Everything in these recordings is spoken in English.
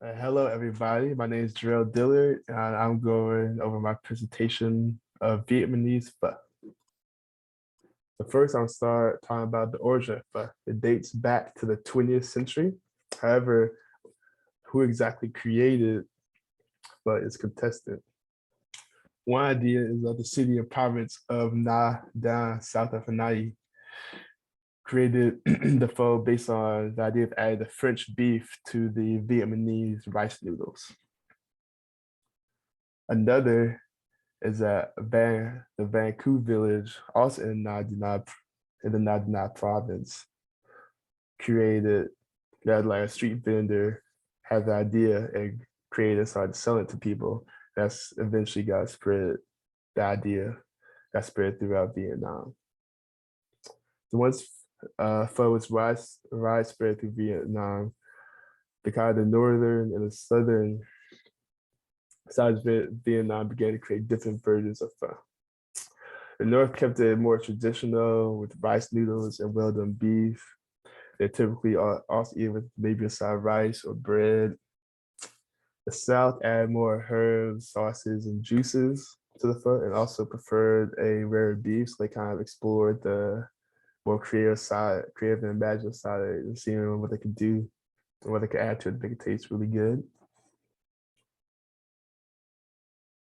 Hello, everybody. My name is Jarrell Dillard, and I'm going over my presentation of Vietnamese pho. So first, I'll start talking about the origin of pho. It dates back to the 20th century. However, who exactly created pho is contested. One idea is that the city and province of Nha Đang, south of Hanoi, created the pho based on the idea of adding the French beef to the Vietnamese rice noodles. Another is that the Vancouver village, also in the Nha Đang province, created that like a street vendor had the idea and created started selling it to people. That's eventually got spread. The idea got spread throughout Vietnam. So once pho was widespread through Vietnam, the kind of the northern and the southern sides of Vietnam began to create different versions of pho. The North kept it more traditional with rice noodles and well-done beef. They typically also eat with maybe a side of rice or bread. The South added more herbs, sauces, and juices to the pho, and also preferred a rare beef. So they kind of explored the more creative and imaginative side of it, and seeing what they could do and what they could add to it to make it taste really good.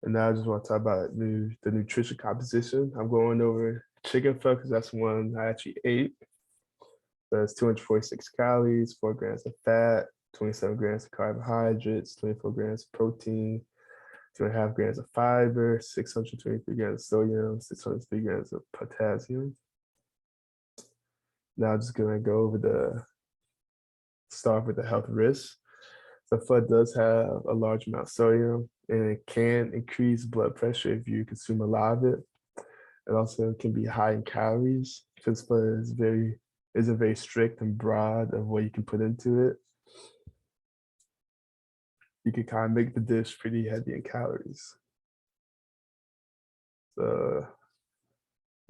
And now I just want to talk about the nutrition composition. I'm going over chicken pho because that's one I actually ate. That's 246 calories, 4 grams of fat, 27 grams of carbohydrates, 24 grams of protein, 2.5 grams of fiber, 623 grams of sodium, 603 grams of potassium. Now I'm just gonna go over start with the health risks. So pho does have a large amount of sodium and it can increase blood pressure if you consume a lot of it. It also can be high in calories because pho isn't very strict and broad of what you can put into it. You can kind of make the dish pretty heavy in calories. So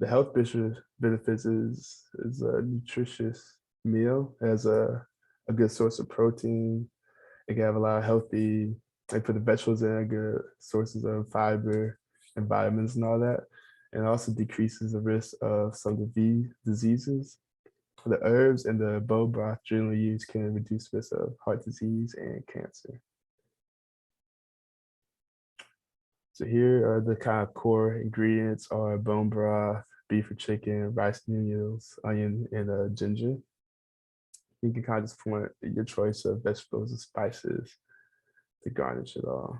the health benefits is a nutritious meal. It has a good source of protein. It can have a lot of healthy, like put the vegetables in, good sources of fiber and vitamins and all that. And it also decreases the risk of some diseases. The herbs and the bone broth generally used can reduce risk of heart disease and cancer. So here are the kind of core ingredients are bone broth, beef or chicken, rice noodles, onion, and ginger. You can kind of just point your choice of vegetables and spices to garnish it all.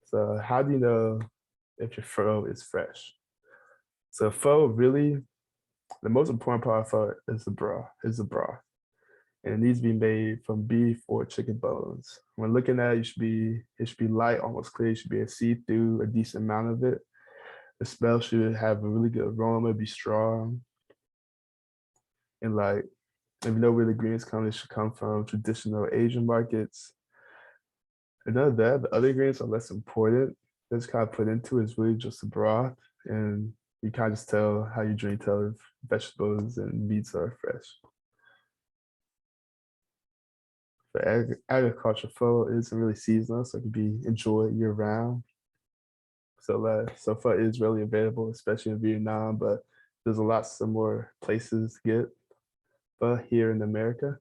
So how do you know if your pho is fresh? So pho really, the most important part of pho is the broth. And it needs to be made from beef or chicken bones. When looking at it, it should be light, almost clear. You should be able to see through a decent amount of it. The smell should have a really good aroma, be strong. And like, if you know where the ingredients come, it should come from traditional Asian markets. And none of that, the other ingredients are less important. That's kind of put into it is really just the broth. And you kind of just tell how you drink, tell if vegetables and meats are fresh. The agriculture pho isn't really seasonal, so it can be enjoyed year round. So pho is really available, especially in Vietnam, but there's a lot some more places to get pho here in America.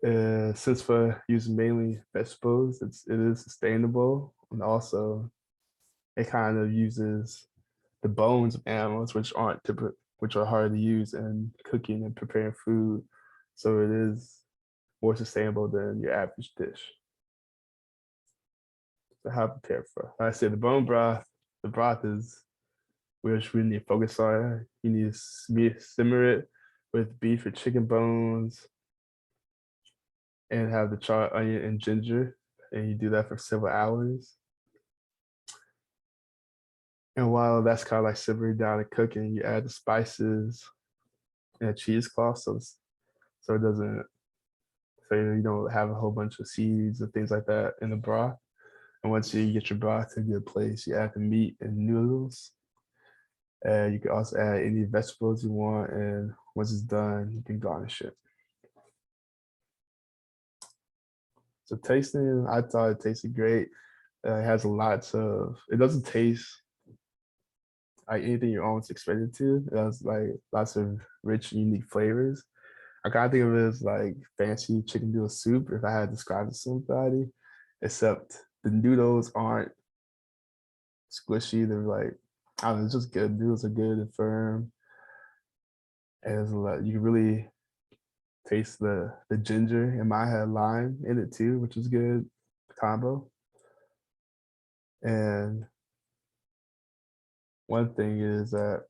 Since pho uses mainly vegetables, it is sustainable, and also it kind of uses the bones of animals, which are hard to use in cooking and preparing food. So it is more sustainable than your average dish. So how to prepare pho? Like I said, the broth is which we need to focus on. You need to simmer it with beef or chicken bones and have the charred onion and ginger. And you do that for several hours. And while that's kind of like simmering down and cooking, you add the spices and a cheesecloth so it doesn't, so you don't have a whole bunch of seeds and things like that in the broth. And once you get your broth to a good place, you add the meat and noodles. You can also add any vegetables you want, and once it's done, you can garnish it. So tasting, I thought it tasted great. It has lots of. It doesn't taste like anything you almost expect it to. It has like lots of rich, unique flavors. I kind of think of it as like fancy chicken noodle soup if I had to describe it to somebody, except the noodles aren't squishy. They're like, I don't know, it's just good. Noodles are good and firm. And there's a lot, you can really taste the ginger and my had lime in it too, which is good combo. And one thing is that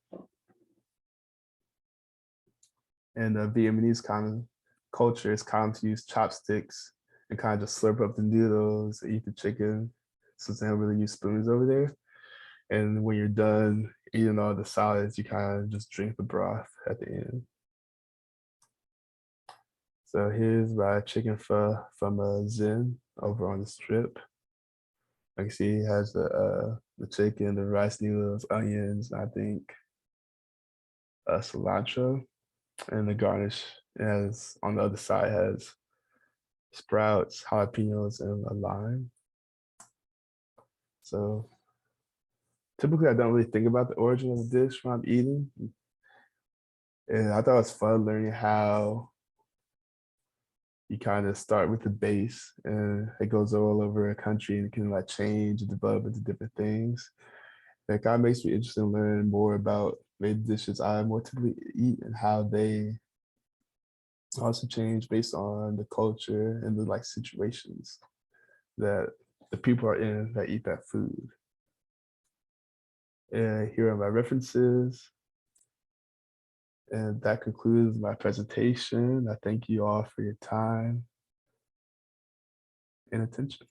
in the Vietnamese kind of culture, it's common to use chopsticks and kind of just slurp up the noodles, eat the chicken, since they don't really use spoons over there. And when you're done eating all the solids, you kind of just drink the broth at the end. So here's my chicken pho from Zen over on the strip. I can see it has the chicken, the rice noodles, onions, I think cilantro, and the garnish has on the other side has sprouts, jalapenos, and a lime. So typically, I don't really think about the origin of the dish when I'm eating, and I thought it was fun learning how you kind of start with the base, and it goes all over a country and it can like change and develop into different things. That kind of makes me interested in learning more about maybe dishes I more typically eat and how they also change based on the culture and the like situations that the people are in that eat that food. And here are my references. And that concludes my presentation. I thank you all for your time and attention.